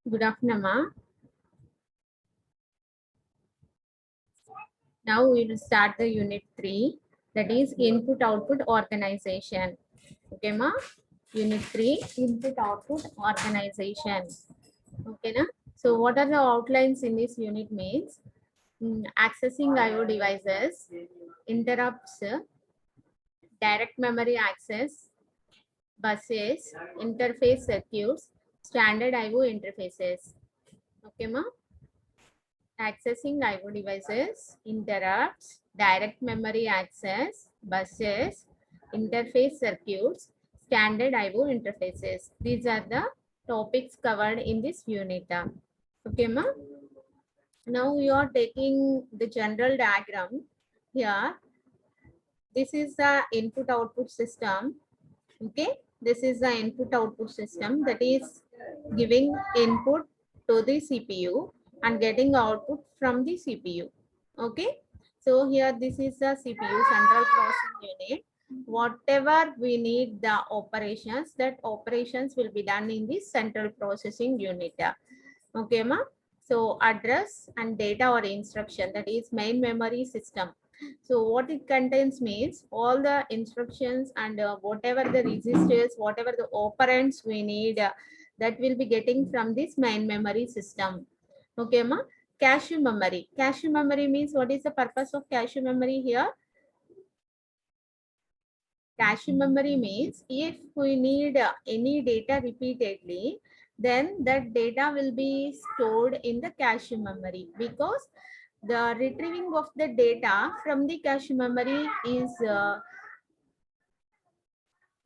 Good afternoon, ma. Now we will start the unit 3, that is input output organization. Okay, ma. Unit 3, input output organization. Okay, na. So what are the outlines in this unit means? Accessing IO devices, interrupts, direct memory access, buses, interface circuits, standard IO interfaces. Okay, ma. Accessing IO devices, interrupts, direct memory access, buses, interface circuits, standard IO interfaces. These are the topics covered in this unit. Okay, ma. Now we are taking the general diagram here. This is the input output system. Okay, this is the input output system that is giving input to the CPU and getting output from the CPU. Okay, so here this is the CPU, central processing unit. Whatever we need the operations, that operations will be done in this central processing unit. Okay, ma. So address and data or instruction, that is main memory system. So what it contains means all the instructions and whatever the registers, whatever the operands we need, that will be getting from this main memory system. Okay, ma. Cache memory. Cache memory means what is the purpose of cache memory here? Cache memory means if we need any data repeatedly, then that data will be stored in the cache memory, because the retrieving of the data from the cache memory is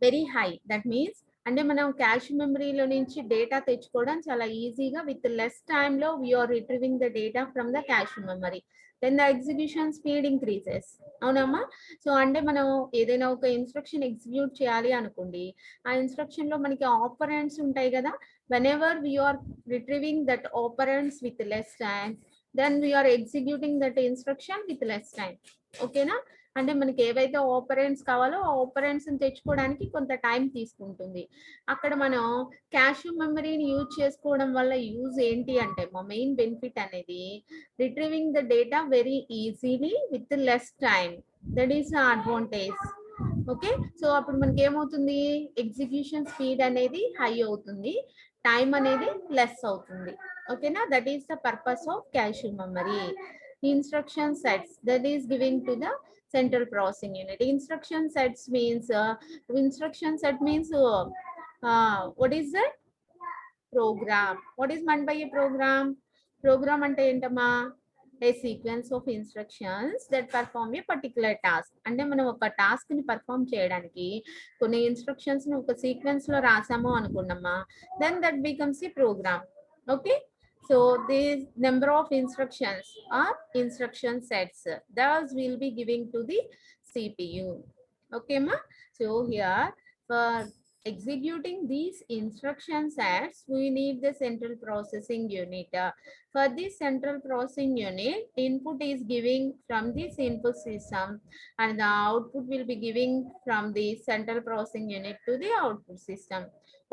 very high. That means అంటే మనం cash మెమరీలో నుంచి data తెచ్చుకోవడం చాలా ఈజీగా with less టైంలో we're retrieving the data from the cache memory. Then the execution speed increases. అవునమ్మా? సో అంటే మనం ఏదైనా ఒక ఇన్స్ట్రక్షన్ ఎగ్జిక్యూట్ చేయాలి అనుకోండి, ఆ ఇన్స్ట్రక్షన్ లో మనకి ఆపరెంట్స్ ఉంటాయి కదా. Whenever we're retrieving that operands with less time, then we're executing that instruction with less time. ఓకేనా? అంటే మనకి ఏవైతే ఆపరెంట్స్ కావాలో ఆ ఆపరెంట్స్ తెచ్చుకోవడానికి కొంత టైం తీసుకుంటుంది. అక్కడ మనం క్యాష్ మెమరీని యూజ్ చేసుకోవడం వల్ల యూజ్ ఏంటి అంటే, మా మెయిన్ బెనిఫిట్ అనేది retrieving the data very easily with less time. That is the advantage. Okay, so అప్పుడు మనకి ఏమవుతుంది, ఎగ్జిక్యూషన్ స్పీడ్ అనేది హై అవుతుంది, టైం అనేది లెస్ అవుతుంది. ఓకేనా? That is the purpose of cash memory. Instruction sets, that is giving to the central processing unit. Instruction sets means what is that? Program. What is meant by a program? Program ante entama, a sequence of instructions that perform a particular task. అంటే మనం ఒక task ని perform చేయడానికి కొన్ని instructions ని ఒక sequence లో రాసాము అనుకున్నామా, then that becomes a program. Okay, so this number of instructions are instruction sets. Those will be giving to the CPU. Okay, ma. So here for executing these instruction sets, we need the central processing unit. For this central processing unit, input is giving from this input system and the output will be giving from the central processing unit to the output system.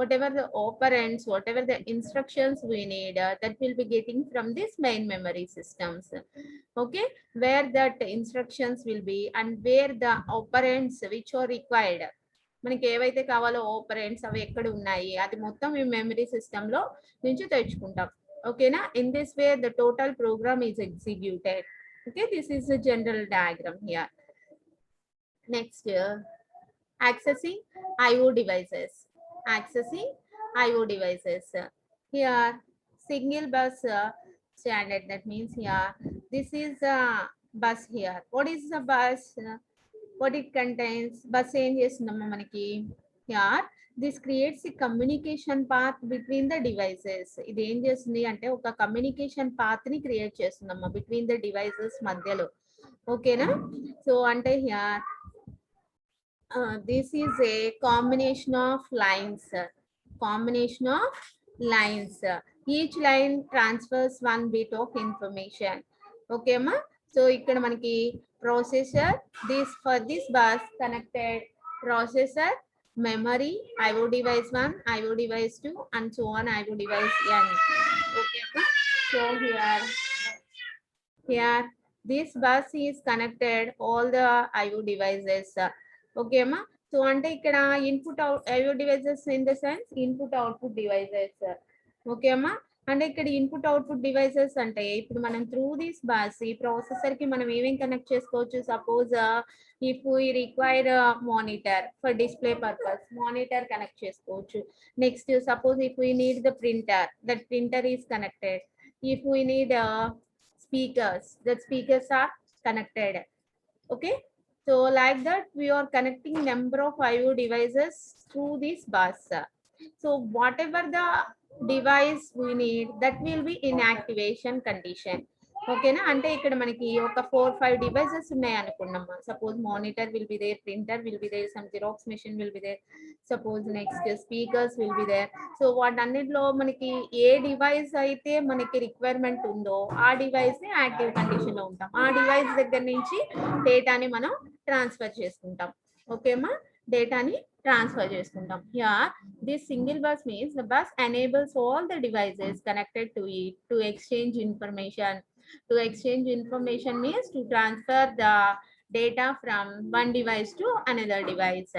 Whatever the operands, whatever the instructions we need, that will be getting from this main memory systems. Okay, where that instructions will be and where the operands which are required, మనకి ఏవైతే కావాలో operands అవి ఎక్కడ ఉన్నాయి, అది మొత్తం ఈ memory system లో నుంచి తెచ్చుకుంటాం. ఓకేనా? In this way the total program is executed. Okay, this is the general diagram here. Next, accessing IO devices. Accessing IO devices. Here, single bus standard. That means here, this is a bus here. What is the bus? What it contains? Bus ఏం చేస్తుందమ్మా మనకి? Here, this creates a communication path between the devices. ఇది ఏం చేస్తుంది అంటే ఒక communication path ని create చేస్తుందమ్మా between the devices మధ్యలో. ఓకేనా? సో అంటే here this is a combination of lines. Combination of lines. Each line transfers one bit of information. Okay, ma. So ikkada manaki processor, this for this bus connected processor, memory, IO device 1, IO device 2, and so on, IO device n. So here this bus is connected all the IO devices. Okay ma. So ante ikkada input out IO devices in the sense input output devices. Okay ma. అంటే ఇక్కడ input output devices అంటే ఇప్పుడు మనం through this bus ఈ processor కి మనం ఏమేం connect చేసుకోవచ్చు. Suppose if we require monitor for display purpose monitor connect చేసుకోవచ్చు. Next suppose if we need the printer that printer is connected. If we need speakers, that speakers are connected. Okay, so like that we are connecting number of IO devices through this bus. So whatever the device we need, that will be in activation condition. ఓకేనా. అంటే ఇక్కడ మనకి ఒక 4-5 devices ఉన్నాయి అనుకున్నామా. Suppose monitor will be there, printer will be there, some xerox machine will be there, suppose next speakers will be there. So వాటన్నిటిలో మనకి ఏ device అయితే మనకి రిక్వైర్మెంట్ ఉందో ఆ డివైస్ ని యాక్టివ్ కండిషన్ లో ఉంటాం. ఆ డివైస్ దగ్గర నుంచి డేటాని మనం ట్రాన్స్ఫర్ చేసుకుంటాం. ఓకేమా, డేటాని ట్రాన్స్ఫర్ చేసుకుంటాం. Here this single bus means the bus enables all the devices connected to it to exchange information. To exchange information means to transfer the data from one device to another device.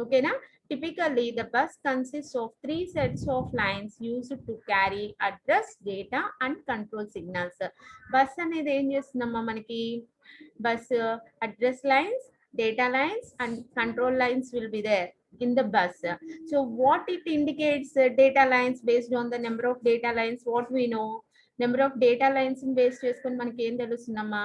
Okay na. Typically the bus consists of 3 sets of lines used to carry address, data and control signals. Bus అనేది ఏం చేస్తుందమ్మా మనకి, bus address lines, data lines and control lines will be there in the bus. So what it indicates, data lines, based on the number of data lines, what we know, number of data lines in base చేసుకొని మనకి ఏం తెలుస్తుందమ్మా,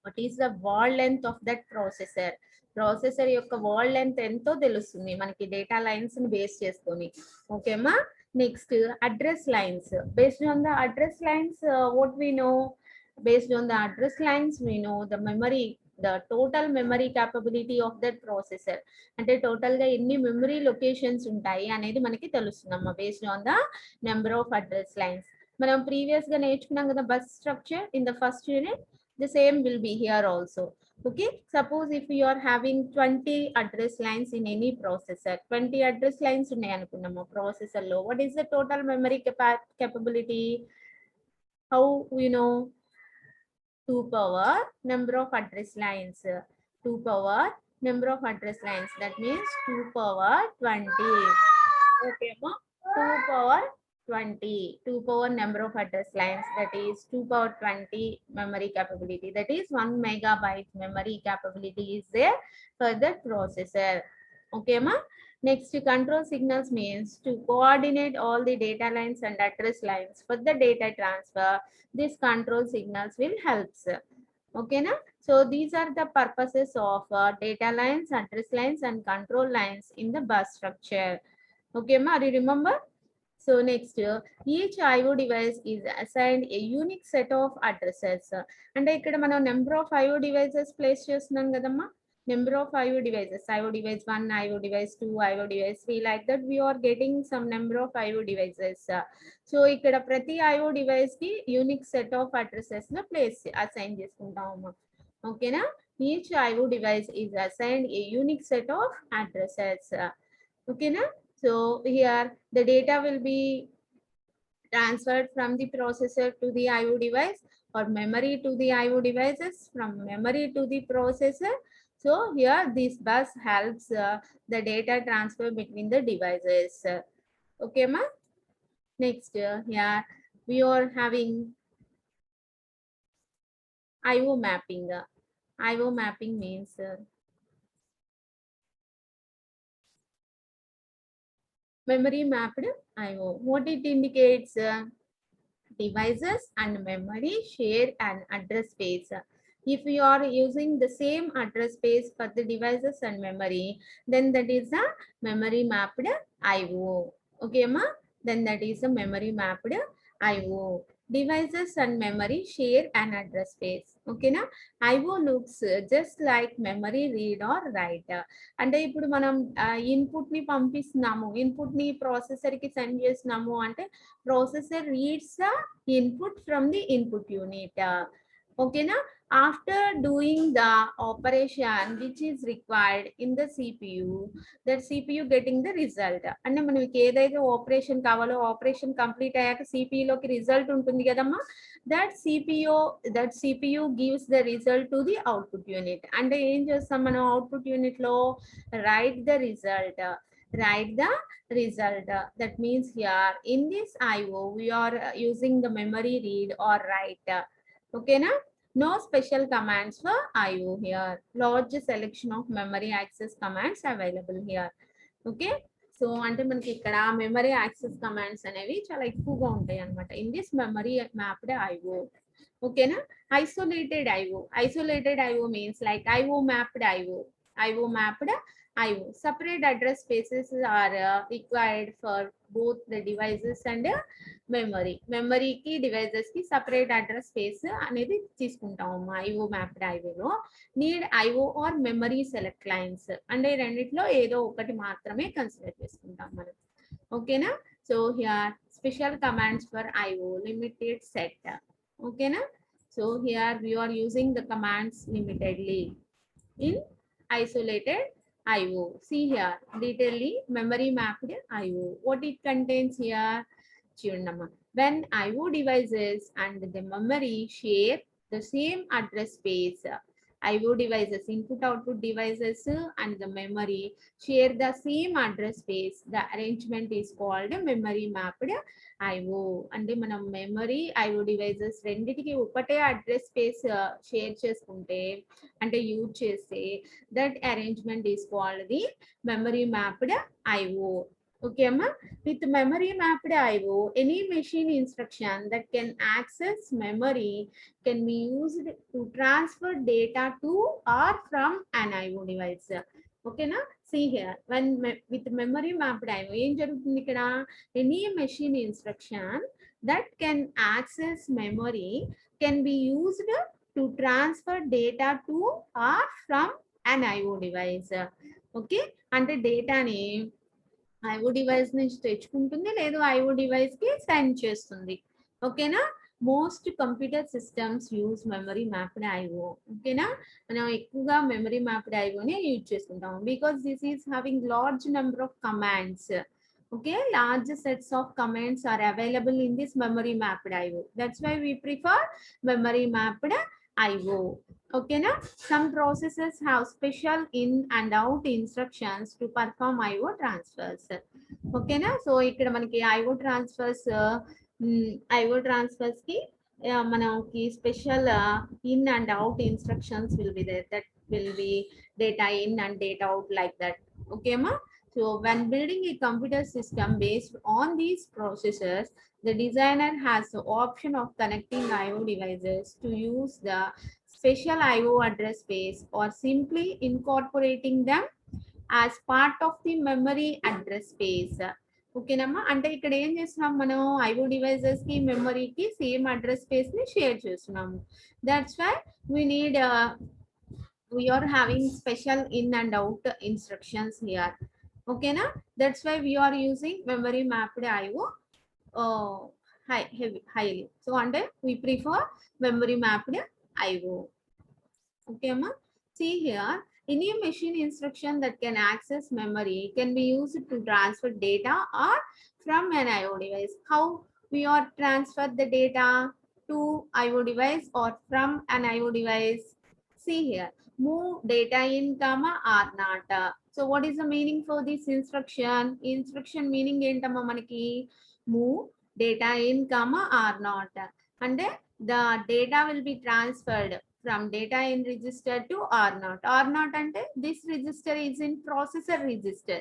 what is the word length of that processor. Processor యొక్క word length ఎంతో తెలుస్తుంది మనకి data lines ని base చేసుకొని. ఓకేమా. Next address lines. Based on the address lines what we know, based on the address lines we know the memory, the total memory capability of that processor. అంటే total గా ఎన్ని memory locations ఉంటాయి అనేది మనకి తెలుస్తుందమ్మా based on the number of address lines. మనం previous గా నేర్చుకున్నాం కదా bus structure in the first unit, the same will be here also. Okay, suppose if you are having 20 address lines in any processor, 20 address lines ఉన్నాయి అనుకున్నాము processor లో, what is the total memory capability? How we know? 2 power number of address lines, 2 power number of address lines, that means 2 power 20. Okay ma, 2 power 20, 2 power number of address lines, that is 2 power 20 memory capability, that is 1 megabyte memory capability is there for the processor. Okay ma. Next, control signals means to coordinate all the data lines and address lines for the data transfer. These control signals will help. Okay na. So these are the purposes of data lines, address lines and control lines in the bus structure. Okay ma, do you remember? So next, each IO device is assigned a unique set of addresses. And ikkada manam number of IO devices place chestunnam kadamma. Number of IO devices, IO device 1, IO device 2, IO device 3, like that we are getting some number of IO devices. So ikkada prati IO device ki unique set of addresses na place assign chestuntamu. Okay na. Each IO device is assigned a unique set of addresses. Okay na. So here the data will be transferred from the processor to the IO device or memory to the IO devices, from memory to the processor. So here this bus helps the data transfer between the devices. Okay ma. Next, here we are having IO mapping. IO mapping means memory mapped IO. What it indicates, devices and memory share an address space. If you are using the same address space for the devices and memory, then that is a memory mapped IO. Okay ma. Then that is a memory mapped IO. Devices and memory share an address space. Okay na. IO looks just like memory read or write. అంటే ఇప్పుడు మనం input ని పంపిస్తున్నాము, input ని processor కి send చేస్తున్నాము అంటే processor reads the input from the input unit. ఓకేనా. After doing the operation which is required in the CPU, that CPU getting the result. అంటే మనకి ఏదైతే ఆపరేషన్ కావాలో ఆపరేషన్ కంప్లీట్ అయ్యాక CPU లోకి రిజల్ట్ ఉంటుంది కదమ్మా, that CPU gives the result to the output unit. అంటే ఏం చేస్తాం మనం అవుట్పుట్ యూనిట్ లో write the result. That means here in this IO we are using the memory read or write. Okay na? No special commands for IO here. Large selection of memory access commands available here. Okay. So అంటే మనకి ఇక్కడ memory access commands అనేవి చాలా ఎక్కువగా ఉంటాయి అన్నమాట in this memory mapped IO. ఓకేనా? Isolated IO means like IO mapped IO. Separate address spaces are required for both the devices and memory. Memory ki devices ki separate address space అనేది తీసుకుంటాము IO mapped IO లో. Need IO or memory select lines అంటే రెండిట్లో ఏదో ఒకటి మాత్రమే consider చేసుకుంటాం మనం. ఓకేనా? So here special commands for IO limited set. ఓకేనా? So here we are using the commands limitedly in isolated IO. See here, detailedly memory mapped IO. What it contains here? When IO devices and the memory share the same address space, IO devices, input output devices and the memory share the same address space. The arrangement is called memory mapped IO. అంటే మనం memory IO devices రెండిటికి ఒకటే address space share చేసుకుంటే అంటే use చేస్తే that arrangement is called the memory mapped IO. Okay amma, with memory mapped IO any machine instruction that can access memory can be used to transfer data to or from an IO device. Okay na? See here, when with memory mapped IO em jarugutundi ikkada, any machine instruction that can access memory can be used to transfer data to or from an IO device. Okay, ante data ni IO device నుంచి తెచ్చుకుంటుంది లేదు IO device కి send చేస్తుంది. ఓకేనా? Most computer systems use memory mapped IO. ఓకేనా? మనం ఎక్కువగా memory mapped IO నే use చేసుకుంటాం because this is having large number of commands. Okay, large sets of commands are available in this memory mapped IO. That's why we prefer memory mapped IO. Okay na? Some processors have special in and out instructions to perform IO transfers. Okay na? So ikkada manaki IO transfers ki manaki special in and out instructions will be there. That will be data in and data out like that. Okay ma? So when building a computer system based on these processors, the designer has the option of connecting IO devices to use the special IO address space or simply incorporating them as part of the memory address space. ఓకేనమ్మా, అంటే ఇక్కడ ఏం చేస్తున్నాం మనం IO devices కి మెమరీకి same address space ని share చేస్తున్నాము. That's why we are having special in and out instructions here. Okay na? That's why we are using memory mapped IO highly. So and we prefer memory mapped IO. Okay ma? See here, any machine instruction that can access memory can be used to transfer data or from an IO device. How we are transfer the data to IO device or from an IO device? See here, move data in comma or not. So what is the meaning for this instruction? Instruction meaning entamma manaki move data in comma or not. And the data will be transferred from data in register to R0. R0 ante this register is in processor register.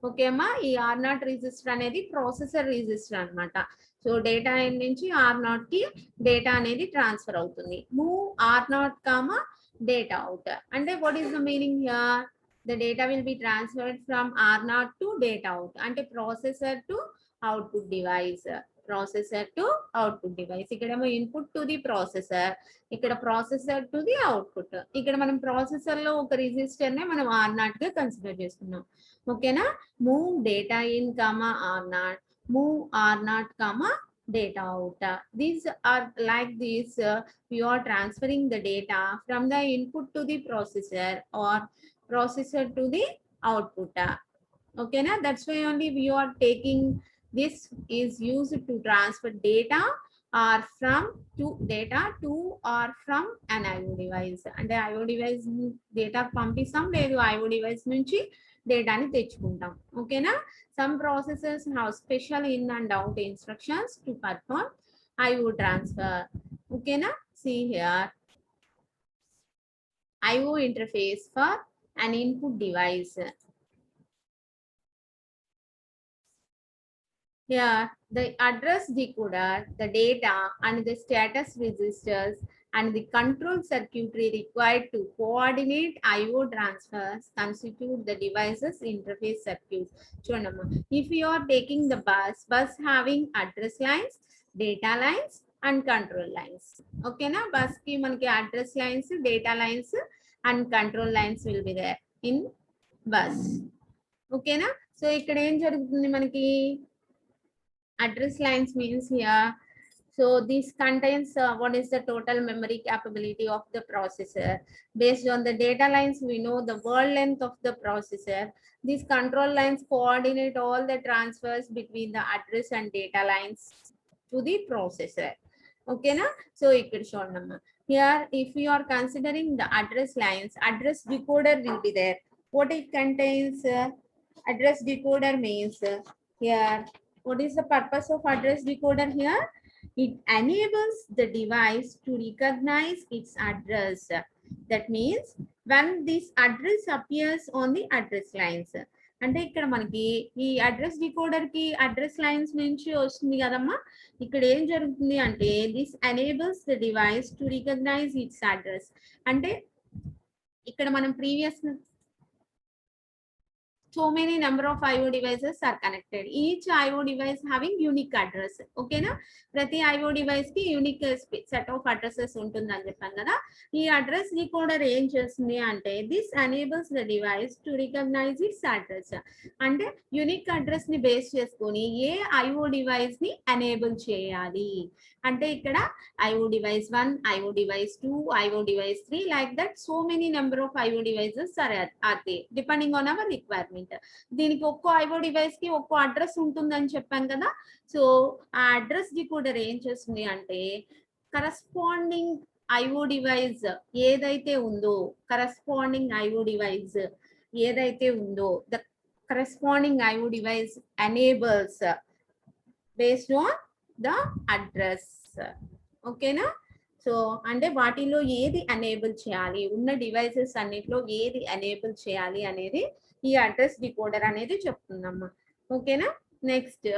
Okay ma, ee R0 register anedi processor register anamata. So data in nunchi R0 ki data anedi transfer avutundi. Move R0 comma data out. And what is the meaning here? The data will be transferred from R0 to data out. And processor to output device. Processor to output device. Ikkada input to the processor. Ikkada processor to the output. Ikkada manam processor lo oka register ne manam R0 ga consider chestunnam. Okay na? Move data in comma R0. Move R0 comma data out. These are like this. You are transferring the data from the input to the processor or processor to the output. Okay, na? That's why only we are taking this is used to transfer data or from to data to or from an IO device. And the IO device data పంపిస్తాం లేదు IO device నుంచి డేటాని తెచ్చుకుంటాం. ఓకేనా? Some processors have special in and out instructions to perform IO transfer. ఓకేనా? See here. IO interface for an input device. Here, the address decoder, the data, and the status registers and the control circuitry required to coordinate I/O transfers constitute the device's interface circuit. If you are taking the bus having address lines, data lines, and control lines. Okay, na bus ki manaki address lines, data lines, and control lines will be there in bus. Okay, na? So ikkada em jarugutundi manaki address lines means here. So this contains what is the total memory capability of the processor. Based on the data lines, we know the word length of the processor. These control lines coordinate all the transfers between the address and data lines to the processor. Okay, na? So here, if you are considering the address lines, address decoder will be there. What it contains? Address decoder means here. What is the purpose of address decoder here? It enables the device to recognize its address. That means when this address appears on the address lines. అంటే ఇక్కడ మనకి ఈ address decoder కి address lines నుంచి వస్తుంది కదమ్మా. ఇక్కడ ఏం జరుగుతుంది అంటే this enables the device to recognise its address. అంటే ఇక్కడ మనం previous so many number of IO devices are connected. Each IO device having unique address. Okay na? Prati IO device ki unique set of addresses untundani cheppam kada. Ee address decoder em chestundi ante this enables the device to recognize its address. Ante unique address ni base cheskoni A IO device ni enable cheyali. Ante ikkada IO device 1, IO device 2, IO device 3, like that so many number of IO devices are there depending on our requirement. దీనికి ఒక్కో IO device కి ఒక్కో address ఉంటుందని చెప్పాను కదా. So ఆ address decoder ఏం చేస్తుంది అంటే కరస్పాండింగ్ ఐఓ డివైస్ ఏదైతే ఉందో the corresponding IO device enables based on the address. ఓకేనా? సో అంటే వాటిలో ఏది ఎనేబుల్ చేయాలి, ఉన్న డివైసెస్ అన్నిట్లో ఏది ఎనేబుల్ చేయాలి అనేది ఈ అడ్రస్ డికోడర్ అనేది చెప్తుందమ్మా. ఓకేనా? Next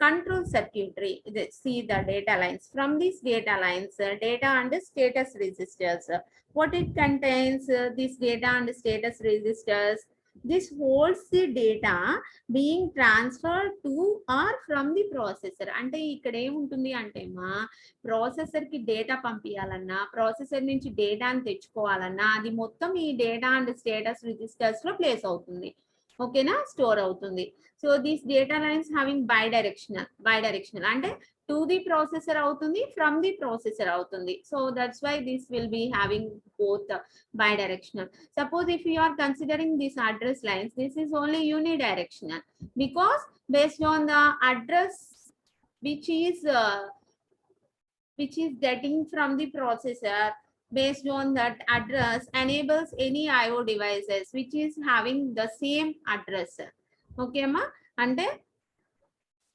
control circuitry. See the data lines. From these data lines, data and status registers. What it contains? This data and status registers. This holds the data being transferred to or from the processor. అంటే ఇక్కడ ఏముంటుంది అంటే మా processor కి data పంపించాలన్నా, processor నుంచి డేటాని తెచ్చుకోవాలన్నా అది మొత్తం ఈ డేటా అండ్ స్టేటస్ రిజిస్టర్స్ లో ప్లేస్ అవుతుంది. ఓకేనా? స్టోర్ అవుతుంది. So these data lines having bidirectional అంటే టు ది ప్రాసెసర్ అవుతుంది, ఫ్రమ్ ది ప్రాసెసర్ అవుతుంది. So that's why this will be having both bidirectional. Suppose if you are considering these address lines, this is only unidirectional because based on the address which is getting from the processor, based on that address enables any IO devices which is having the same address. Okay ma? అంటే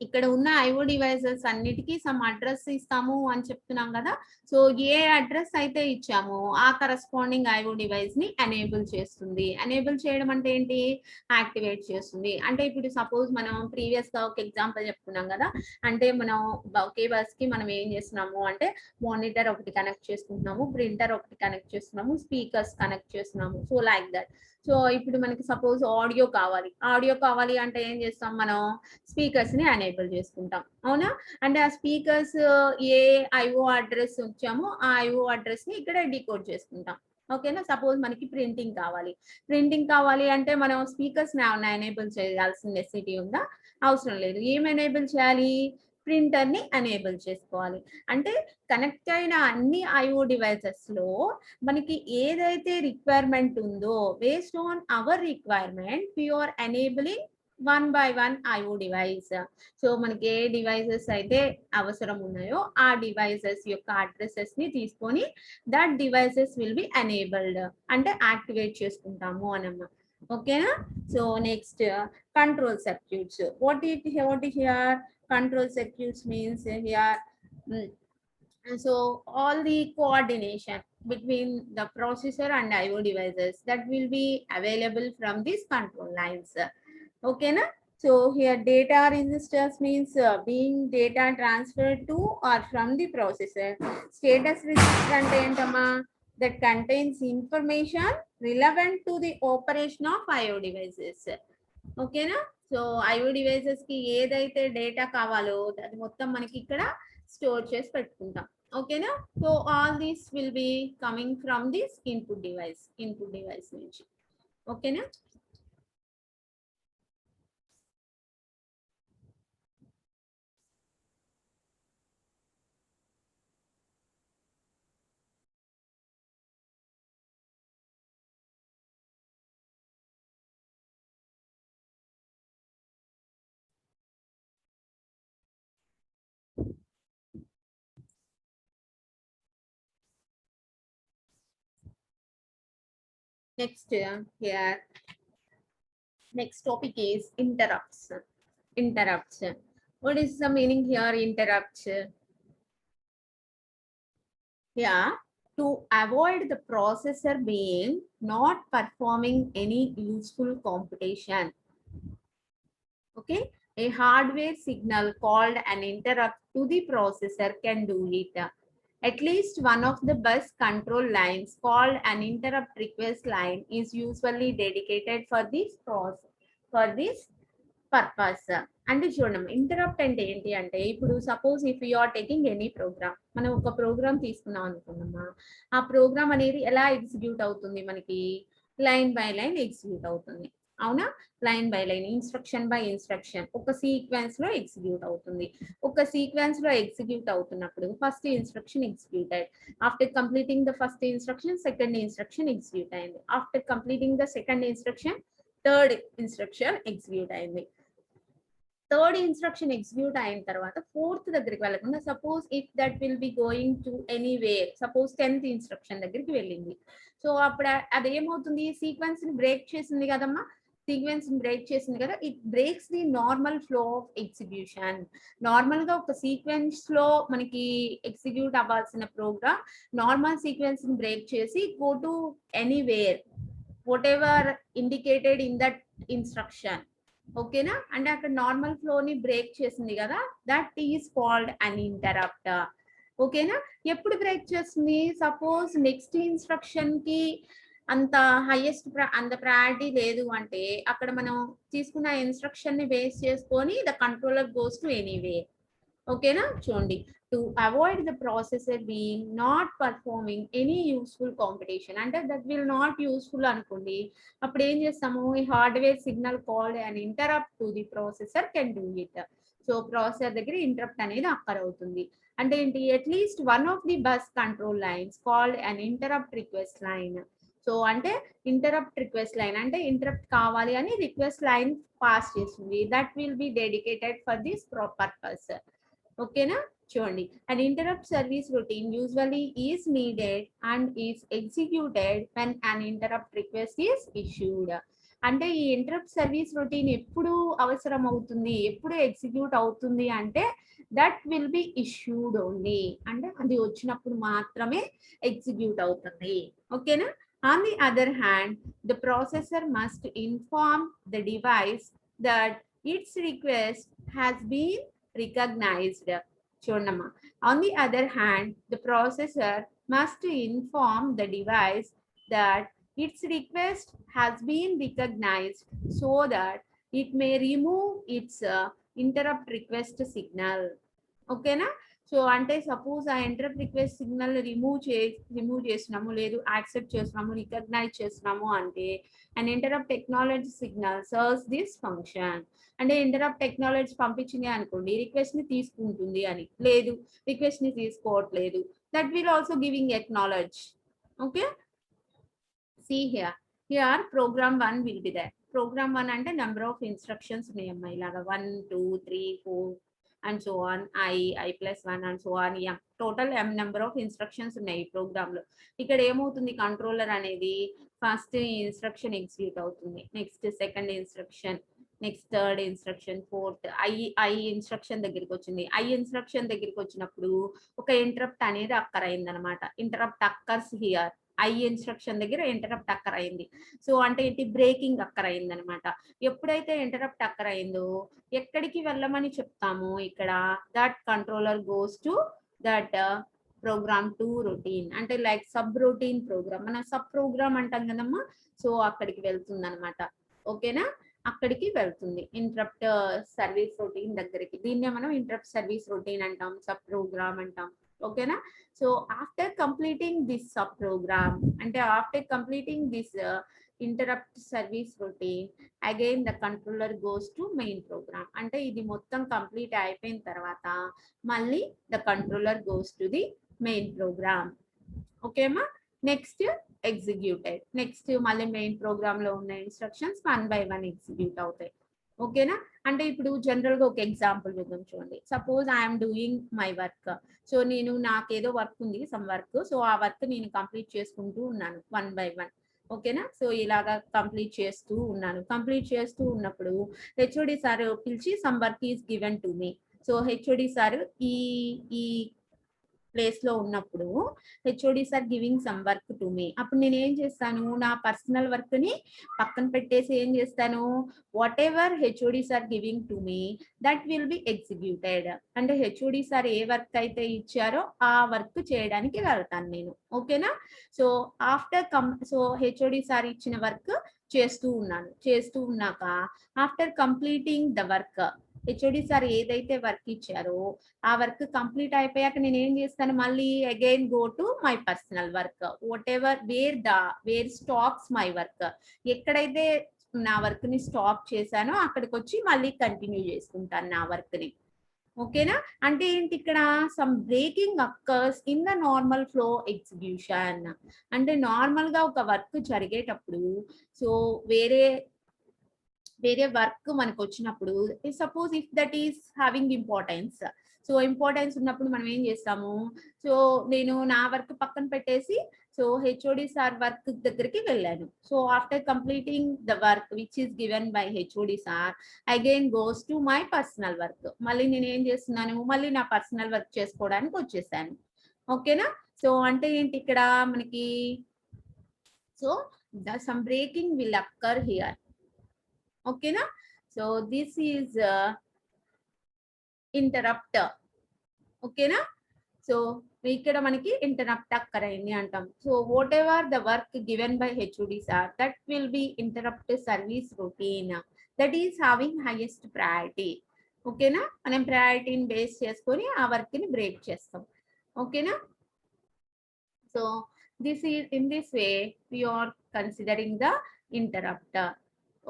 ఇక్కడ ఉన్న IO devices అన్నిటికీ some address ఇస్తాము అని చెప్తున్నాం కదా. So ఏ address అయితే ఇచ్చామో ఆ కరస్పాండింగ్ ఐఓ డివైస్ ని ఎనేబుల్ చేస్తుంది. ఎనేబుల్ చేయడం అంటే ఏంటి? యాక్టివేట్ చేస్తుంది. అంటే ఇప్పుడు సపోజ్ మనం ప్రీవియస్ గా ఒక ఎగ్జాంపుల్ చెప్పుకున్నాం కదా. అంటే మనం ఒకే బస్ కి మనం ఏం చేస్తున్నాము అంటే మానిటర్ ఒకటి కనెక్ట్ చేసుకుంటున్నాము, ప్రింటర్ ఒకటి కనెక్ట్ చేస్తున్నాము, స్పీకర్స్ కనెక్ట్ చేస్తున్నాము. So like that. సో ఇప్పుడు మనకి సపోజ్ ఆడియో కావాలి అంటే ఏం చేస్తాం? మనం స్పీకర్స్ ని ఎనేబుల్ చేసుకుంటాం. అవునా? అంటే ఆ స్పీకర్స్ ఏ ఐఓ అడ్రస్ వచ్చామో ఆ ఐఓ అడ్రస్ ని ఇక్కడ డీకోడ్ చేసుకుంటాం. ఓకేనా? సపోజ్ మనకి ప్రింటింగ్ కావాలి అంటే మనం స్పీకర్స్ ఎనేబుల్ చేయాల్సిన నెసెసిటీ ఉందా? అవసరం లేదు. ఏం ఎనేబుల్ చేయాలి? ప్రింటర్ ని ఎనేబుల్ చేసుకోవాలి. అంటే కనెక్ట్ అయిన అన్ని IO డివైసెస్ లో మనకి ఏదైతే రిక్వైర్మెంట్ ఉందో based on our requirement we are enabling one by one IO device. So మనకి ఏ డివైసెస్ అయితే అవసరం ఉన్నాయో ఆ డివైసెస్ యొక్క అడ్రసెస్ ని తీసుకొని that devices will be enabled అంటే యాక్టివేట్ చేసుకుంటాము అనమాట. ఓకేనా? So next control circuits. What is here? Control circuits means here so all the coordination between the processor and IO devices that will be available from these control lines. Okay na? So here data registers means being data transferred to or from the processor. Status register ante entama that contains information relevant to the operation of IO devices. ఓకేనా? So IO devices కి ఏదైతే data కావాలో అది మొత్తం మనకి ఇక్కడ store చేసి పెట్టుకుంటాం. ఓకేనా? So all these will be coming from this input device నుంచి. ఓకేనా? Next here, next topic is interrupts. Interrupts. What is the meaning here? Interrupts. Yeah, to avoid the processor being not performing any useful computation. Okay, a hardware signal called an interrupt to the processor can do it. At least one of the bus control lines called an interrupt request line is usually dedicated for this purpose. అంటే చూడండి interrupt అంటే ఏంటి అంటే ఇప్పుడు suppose if you are taking any program, మనం ఒక programme తీసుకున్నాం అనుకున్నామా, ఆ ప్రోగ్రామ్ అనేది ఎలా ఎగ్జిక్యూట్ అవుతుంది, మనకి లైన్ బై లైన్ ఎగ్జిక్యూట్ అవుతుంది. అవునా? Line by line, instruction by instruction ఒక సీక్వెన్స్ లో ఎగ్జిక్యూట్ అవుతుంది. ఒక సీక్వెన్స్ లో ఎగ్జిక్యూట్ అవుతున్నప్పుడు ఫస్ట్ ఇన్స్ట్రక్షన్ ఎగ్జిక్యూట్ అయ్యింది. After completing the first instruction second instruction execute అయింది. After completing the second instruction third instruction execute అయింది. థర్డ్ ఇన్స్ట్రక్షన్ ఎగ్జిక్యూట్ అయిన తర్వాత ఫోర్త్ దగ్గరికి వెళ్ళకుండా suppose if that will be going to anywhere, suppose 10th instruction దగ్గరికి వెళ్ళింది. So అప్పుడు అదేమవుతుంది, sequence ని బ్రేక్ చేసింది కదమ్మా, సీక్వెన్స్ బ్రేక్ చేసింది కదా, it breaks the normal flow of execution. Normal గా ఒక సీక్వెన్స్ లో మనకి ఎగ్జిక్యూట్ అవ్వాల్సిన ప్రోగ్రామ్ నార్మల్ సీక్వెన్స్ ని బ్రేక్ చేసి go to anywhere whatever indicated in that instruction. ఓకేనా? అంటే అక్కడ నార్మల్ ఫ్లో ని బ్రేక్ చేసింది కదా, that is called an interrupt. ఓకేనా? ఎప్పుడు బ్రేక్ చేస్తుంది, సపోజ్ నెక్స్ట్ ఇన్స్ట్రక్షన్ కి అంత అంత ప్రయారిటీ లేదు అంటే అక్కడ మనం తీసుకున్న ఇన్స్ట్రక్షన్ ని బేస్ చేసుకొని the controller goes to anyway. ఓకేనా? చూడండి, to avoid the processor being not performing any useful competition అంటే దట్ విల్ నాట్ యూస్ఫుల్ అనుకోండి, అప్పుడు ఏం చేస్తాము, ఈ hardware signal called and interrupt to the processor can do it. So processor దగ్గర interrupt అనేది అక్కర్ అవుతుంది. అంటే ఏంటి, at least one of the bus control lines called and interrupt request line. So అంటే ఇంటరప్ట్ రిక్వెస్ట్ లైన్ అంటే ఇంటరప్ట్ కావాలి అని request line pass చేస్తుంది, that will B dedicated for this purpose. ఓకేనా? చూడండి, an interrupt service routine usually is needed and is executed when an interrupt request is issued. అంటే ఈ interrupt service routine ఎప్పుడు అవసరం అవుతుంది, ఎప్పుడు ఎగ్జిక్యూట్ అవుతుంది అంటే that will be issued only, అంటే అది వచ్చినప్పుడు మాత్రమే ఎగ్జిక్యూట్ అవుతుంది. ఓకేనా? On the other hand, the processor must inform the device that its request has been recognized. చూడమ్మా, on the other hand, the processor must inform the device that its request has been recognized so that it may remove its interrupt request signal. ఓకేనా? So అంటే suppose ఆ interrupt request signal remove చేస్తున్నాము, లేదు accept చేస్తున్నాము, recognise చేస్తున్నాము అంటే and interrupt technology signal serves this function. అంటే interrupt technology పంపించింది అనుకోండి, రిక్వెస్ట్ ని తీసుకుంటుంది అని, లేదు రిక్వెస్ట్ ని తీసుకోవట్లేదు, that will also giving acknowledge. Okay, see here program 1 will be there. Program 1 అంటే number of instructions ఉన్నాయమ్మా, ఇలాగా 1 2 3 4 and so on, i plus 1 and so on, total m number of instructions ఉన్నాయి ఈ ప్రోగ్రామ్ లో. ఇక్కడ ఏమవుతుంది, కంట్రోలర్ అనేది first instruction execute అవుతుంది, next second instruction, next third instruction, fourth I instruction దగ్గరికి వచ్చింది. ఐ ఇన్స్ట్రక్షన్ దగ్గరికి వచ్చినప్పుడు ఒక ఇంటరప్ట్ అనేది అక్కర్ అయింది అనమాట. Interrupt occurs here, I instruction దగ్గర ఇంటరప్ట్ అక్కర్ అయింది. సో అంటే ఏంటి, బ్రేకింగ్ అక్కర్ అయింది అనమాట. ఎప్పుడైతే ఇంటరప్ట్ అక్కర్ అయిందో ఎక్కడికి వెళ్ళమని చెప్తాము ఇక్కడ, that controller goes to that program 2 routine, అంటే లైక్ సబ్ రొటీన్ ప్రోగ్రామ్, మనం సబ్ ప్రోగ్రామ్ అంటాం కదమ్మా. సో అక్కడికి వెళ్తుంది అనమాట. ఓకేనా, అక్కడికి వెళ్తుంది ఇంటరప్ట్ సర్వీస్ రొటీన్ దగ్గరికి. దీన్నే మనం ఇంటరప్ట్ సర్వీస్ రొటీన్ అంటాం, సబ్ ప్రోగ్రామ్ అంటాం. ఓకేనా, so after completing this sub program, అంటే after completing this interrupt service routine again the controller goes to main program. అంటే ఇది మొత్తం కంప్లీట్ అయిపోయిన తర్వాత మళ్ళీ the controller goes to the main program. ఓకేమా, నెక్స్ట్ ఎగ్జిక్యూటెడ్, నెక్స్ట్ మళ్ళీ మెయిన్ ప్రోగ్రామ్ లో ఉన్న ఇన్స్ట్రక్షన్స్ 1 by 1 ఎగ్జిక్యూట్ అవుతాయి. ఓకేనా, అంటే ఇప్పుడు జనరల్ గా ఒక ఎగ్జాంపుల్ చూద్దాం చూడండి. Suppose I'm doing my work. So నేను నాకేదో వర్క్ ఉంది, సమ్ వర్క్. సో ఆ వర్క్ నేను కంప్లీట్ చేసుకుంటూ ఉన్నాను 1 by 1. ఓకేనా, సో ఇలాగా కంప్లీట్ చేస్తూ ఉన్నాను. కంప్లీట్ చేస్తూ ఉన్నప్పుడు హెచ్ఓడి సార్ పిలిచి some work is given to me. So HOD sir ఈ ఈ ప్లేస్ లో ఉన్నప్పుడు HOD sir giving some work to me. అప్పుడు నేను ఏం చేస్తాను, నా పర్సనల్ వర్క్ ని పక్కన పెట్టేసి ఏం చేస్తాను, whatever HOD sir giving to me that will be executed. అంటే హెచ్ఓడి సార్ ఏ వర్క్ అయితే ఇచ్చారో ఆ వర్క్ చేయడానికి వెళ్తాను నేను. ఓకేనా, so after so HOD sir ఇచ్చిన వర్క్ చేస్తూ ఉన్నాను. చేస్తూ ఉన్నాక after completing the work, HOD sir ఏదైతే వర్క్ ఇచ్చారో ఆ వర్క్ కంప్లీట్ అయిపోయాక నేను ఏం చేస్తాను, మళ్ళీ again go to my personal work, whatever where stops my work. ఎక్కడైతే నా వర్క్ ని స్టాప్ చేశానో అక్కడికి వచ్చి మళ్ళీ కంటిన్యూ చేసుకుంటాను నా వర్క్ ని. ఓకేనా, అంటే ఏంటి ఇక్కడ, some breaking occurs in the normal flow execution. అంటే నార్మల్ గా ఒక వర్క్ జరిగేటప్పుడు, సో వేరే వర్క్ మనకు వచ్చినప్పుడు, suppose if that is having importance, so importance ఉన్నప్పుడు మనం ఏం చేస్తాము, సో నేను నా వర్క్ పక్కన పెట్టేసి సో హెచ్ఓడి సార్ వర్క్ దగ్గరికి వెళ్ళాను. So after completing the work which is given by HOD sir again goes to my personal work. మళ్ళీ నేను ఏం చేస్తున్నాను, మళ్ళీ నా పర్సనల్ వర్క్ చేసుకోవడానికి వచ్చేసాను. ఓకేనా, సో అంటే ఏంటి ఇక్కడ మనకి, so the sum breaking will అక్కర్ here. ఓకేనా, సో దిస్ ఈజ్ ఇంటరప్ట్. ఓకేనా, సో ఇక్కడ మనకి ఇంటరప్ట్ అక్కర్ అయింది అంటాం. So what ever the work given by HOD sir that will B interrupt service routine that is having highest priority. ఓకేనా, మనం ప్రయారిటీని base చేసుకొని ఆ వర్క్ ని బ్రేక్ చేస్తాం. ఓకేనా, so this is in this way we are considering the interrupt.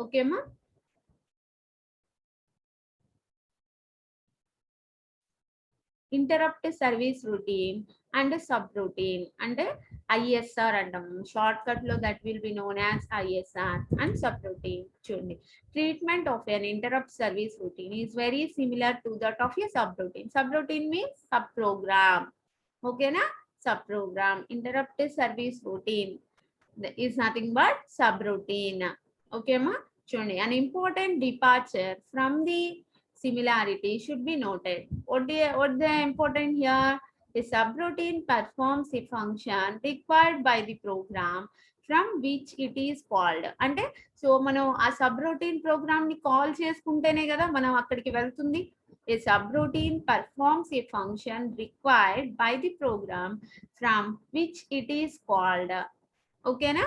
ఓకేమా, interrupt service routine and subroutine అంటే ISR అంటాం. షార్ట్ కట్ లో that will be known as ISR and subroutine. చూడండి, treatment of an interrupt service routine is very similar to that of a subroutine. Subroutine means sub program. ఓకేనా, sub program. Interrupt service routine is nothing but subroutine. Okay ma, చూడండి, an important departure from the similarity should be noted. What the important here, the subroutine performs a function required by the program from which it is called. అంటే so మనం ఆ sub routine programme ని call చేసుకుంటేనే కదా మనం అక్కడికి వెళ్తుంది. A subroutine performs a function required by the program from which it is called. Okay na,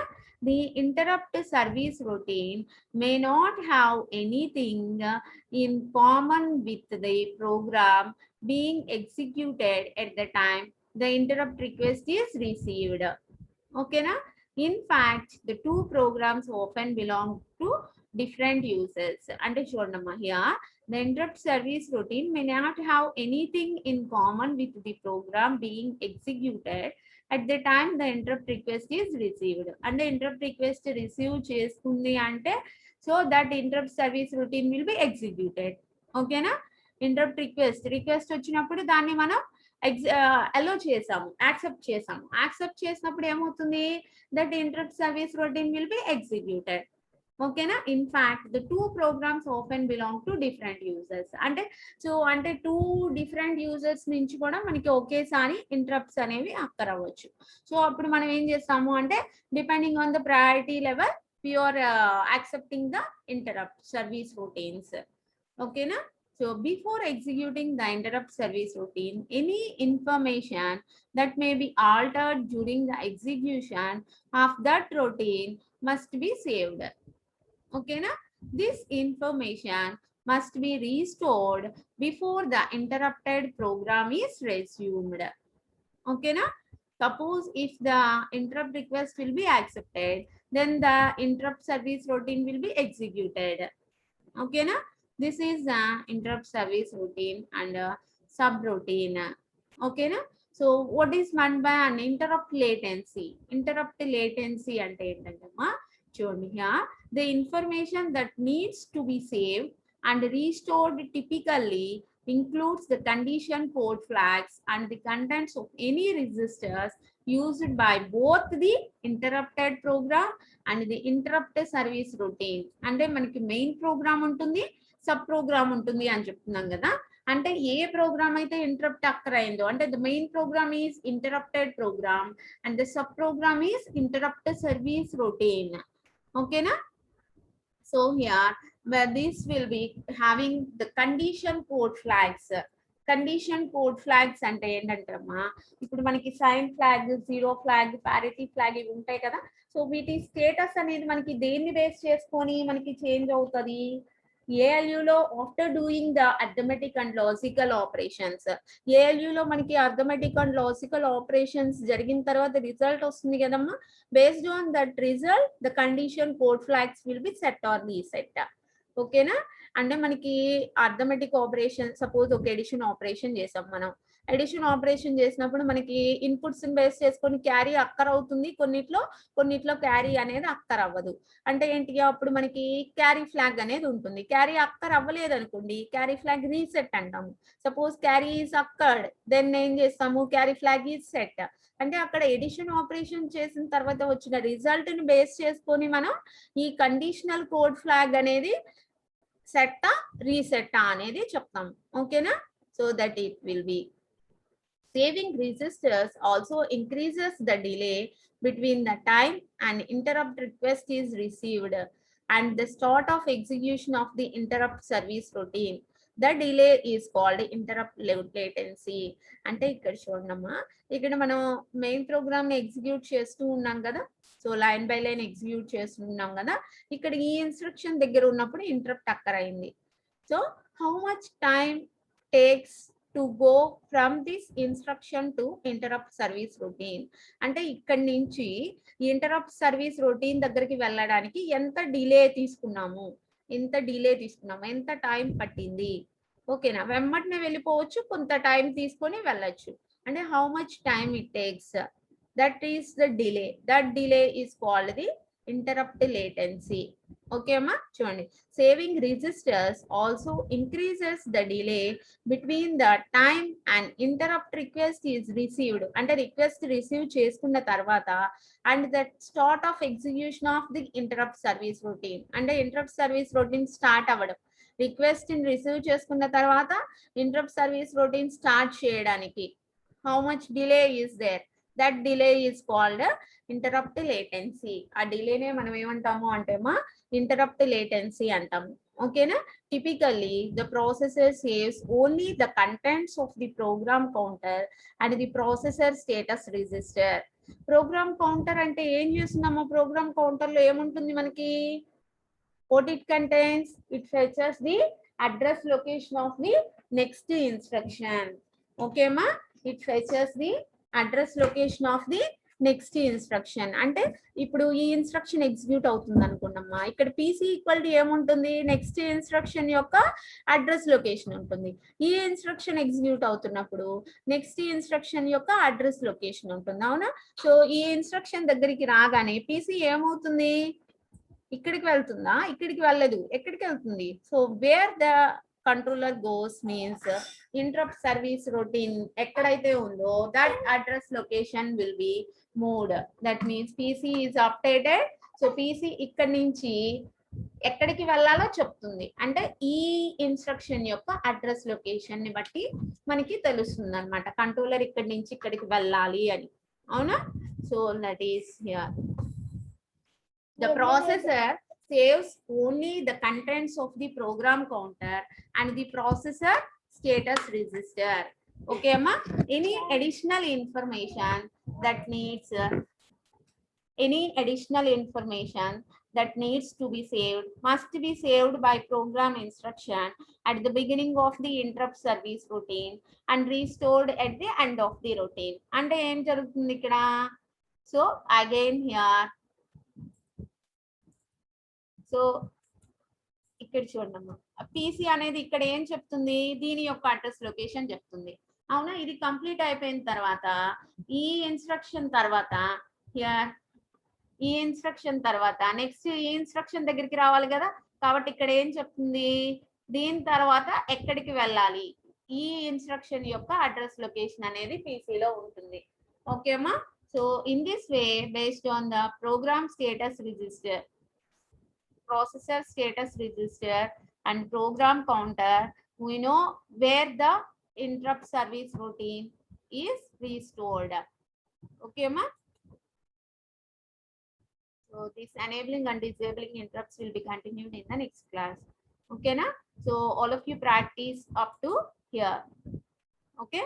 the interrupt service routine may not have anything in common with the program being executed at the time the interrupt request is received. Okay na? In fact, the two programs often belong to different users. And చూడమ్మా here, the interrupt service routine may not have anything in common with the program being executed at the time the interrupt request is received. And the interrupt request receive చేస్తుంది అంటే so that interrupt service routine will be executed. Okay na? Interrupt request వచ్చినప్పుడు దాన్ని మనం అలో చేసాము, accept చేసాము. Accept చేసినప్పుడు ఏమవుతుంది, that interrupt service routine will be executed. ఓకేనా? In fact the two programs open belong to different users. అంటే two different users నుంచి కూడా మనకి ఒకేసారి ఇంటరప్ట్స్ అనేవి అక్కర్ అవ్వచ్చు. సో అప్పుడు మనం ఏం చేస్తాము అంటే depending on the priority level we are accepting the interrupt service routines. Okay na? So before executing the interrupt service routine, any information that may be altered during the execution of that routine must be saved. Okay na? This information must be restored before the interrupted program is resumed. Okay na? Suppose if the interrupt request will be accepted, then the interrupt service routine will be executed. Okay na? This is the interrupt service routine and subroutine. Okay na? So what is meant by an interrupt latency? Interrupt latency ante entantama chudandi here, the information that needs to be saved and restored typically includes the condition code flags and the contents of any registers used by both the interrupted program and the interrupt service routine. అంటే మనకి main programme ఉంటుంది, sub programme ఉంటుంది అని చెప్తున్నాం కదా. అంటే ఏ programme అయితే interrupt occur అయిందో అంటే the main program is interrupted program and the sub program is interrupt service routine. ఓకేనా? So here where this will be having the condition code flags. Condition code flags అంటే ఏంటంటమ్మా, ఇప్పుడు మనకి sign flag, zero flag, parity flag ఇవి ఉంటాయి కదా. So వీటి status అనేది మనకి దేన్ని బేస్ చేసుకొని మనకి చేంజ్ అవుతుంది. ఏఎల్యూలో after doing the arithmetic and logical operations, ఏఎల్యూలో మనకి అర్థమెటిక్ అండ్ లాజికల్ ఆపరేషన్స్ జరిగిన తర్వాత రిజల్ట్ వస్తుంది కదమ్మా. Based on that result the condition code flags will be set or reset. ఓకేనా? అంటే మనకి అర్థమెటిక్ ఆపరేషన్, సపోజ్ ఒక ఎడిషన్ ఆపరేషన్ చేసాం మనం. ఎడిషన్ ఆపరేషన్ చేసినప్పుడు మనకి ఇన్పుట్స్ బేస్ చేసుకొని క్యారీ అక్కర్ అవుతుంది, కొన్నిట్లో క్యారీ అనేది అక్కర్ అవ్వదు. అంటే ఏంటి, అప్పుడు మనకి క్యారీ ఫ్లాగ్ అనేది ఉంటుంది. క్యారీ అక్కర్ అవ్వలేదు అనుకోండి, క్యారీ ఫ్లాగ్ రీసెట్ అంటాము. Suppose carry is occurred, then ఏం చేస్తాము, క్యారీ ఫ్లాగ్ ఈజ్ సెట్. అంటే అక్కడ ఎడిషన్ ఆపరేషన్ చేసిన తర్వాత వచ్చిన రిజల్ట్ ని బేస్ చేసుకొని మనం ఈ కండిషనల్ కోడ్ ఫ్లాగ్ అనేది సెట్ రీసెట్ అనేది చెప్తాం. ఓకేనా? So that it will be saving registers also increases the delay between the time an interrupt request is received and the start of execution of the interrupt service routine. The delay is called interrupt latency. అంటే ఇక్కడ చూడమ్మా, ఇక్కడ మనం main programme ని execute చేస్తూ ఉన్నాం కదా. So line by line execute చేస్తున్నాం కదా. ఇక్కడ ఈ ఇన్స్ట్రక్షన్ దగ్గర ఉన్నప్పుడు ఇంటరప్ట్ అక్కర్ అయింది. So how much time takes to go from this instruction to interrupt service routine. అంటే ఇక్కడి నుంచి ఇంటరప్ట్ సర్వీస్ రొటీన్ దగ్గరికి వెళ్ళడానికి ఎంత డిలే తీసుకున్నాము, ఎంత టైం పట్టింది. ఓకేనా? వెంబటనే వెళ్ళిపోవచ్చు, కొంత టైం తీసుకొని వెళ్ళచ్చు. అంటే how much time it takes, that is the delay. That delay is called the interrupt latency. Okay అమ్మా? చూడండి, saving registers also increases the delay between the time and interrupt request is received. అంటే request receive చేసుకున్న తర్వాత and the start of execution of the interrupt service routine. అంటే interrupt service routine start అవ్వడం, request ని receive చేసుకున్న తర్వాత interrupt service routine start చేయడానికి how much delay is there, that delay is called interrupt latency. ఆ డిలేనే మనం ఏమంటాము అంటే మా ఇంటరప్ట్ లేటెన్సీ అంటాము. ఓకేనా? Typically the processor saves only the contents of the program counter and the processor status register. Program counter అంటే ఏం చేస్తున్నాము, ప్రోగ్రామ్ కౌంటర్ లో ఏముంటుంది మనకి, what it contains, it fetches the address location of the next instruction. Okay ma, it fetches the address location of the next instruction. అంటే ఇప్పుడు ఈ instruction execute అవుతుంది అనుకున్నామ్మా, ఇక్కడ పీసీ ఈక్వల్ టు ఏముంటుంది, నెక్స్ట్ ఇన్స్ట్రక్షన్ యొక్క అడ్రస్ లొకేషన్ ఉంటుంది. ఈ instruction execute అవుతున్నప్పుడు నెక్స్ట్ ఇన్స్ట్రక్షన్ యొక్క అడ్రస్ లొకేషన్ ఉంటుంది, అవునా. సో ఈ ఇన్స్ట్రక్షన్ దగ్గరికి రాగానే పీసీ ఏమవుతుంది, ఇక్కడికి వెళ్తుందా, ఇక్కడికి వెళ్ళదు, ఎక్కడికి వెళ్తుంది. So where the controller goes means interrupt service routine ekkadaithe undo that address location will be moved. That means PC is updated. So PC ikkadi nunchi ఎక్కడికి వెళ్ళాలో చెప్తుంది. అంటే ఈ ఇన్స్ట్రక్షన్ యొక్క అడ్రస్ లొకేషన్ ని బట్టి మనకి తెలుస్తుంది అన్నమాట, కంట్రోలర్ ఇక్కడి నుంచి ఇక్కడికి వెళ్ళాలి అని, అవునా. So that is here the processor saves only the contents of the program counter and the processor status register. Okay ma, any additional information that needs to be saved must be saved by program instruction at the beginning of the interrupt service routine and restored at the end of the routine. Ante em jarugutundi ikkada. So again here, so ఇక్కడ చూడమ్మా, PC అనేది ఇక్కడ ఏం చెప్తుంది, దీని యొక్క address location చెప్తుంది, అవునా. ఇది కంప్లీట్ అయిపోయిన తర్వాత ఈ ఇన్స్ట్రక్షన్ తర్వాత ఈ ఇన్స్ట్రక్షన్ తర్వాత నెక్స్ట్ ఈ ఇన్స్ట్రక్షన్ దగ్గరికి రావాలి కదా, కాబట్టి ఇక్కడ ఏం చెప్తుంది, దీని తర్వాత ఎక్కడికి వెళ్ళాలి, ఈ ఇన్స్ట్రక్షన్ యొక్క అడ్రస్ లొకేషన్ అనేది పీసీలో ఉంటుంది. ఓకేమా. So in this way based on the program status register, processor status register and program counter, we know where the interrupt service routine is restored. Okay ma. So this enabling and disabling interrupts will be continued in the next class. Okay na. So all of you practice up to here. Okay.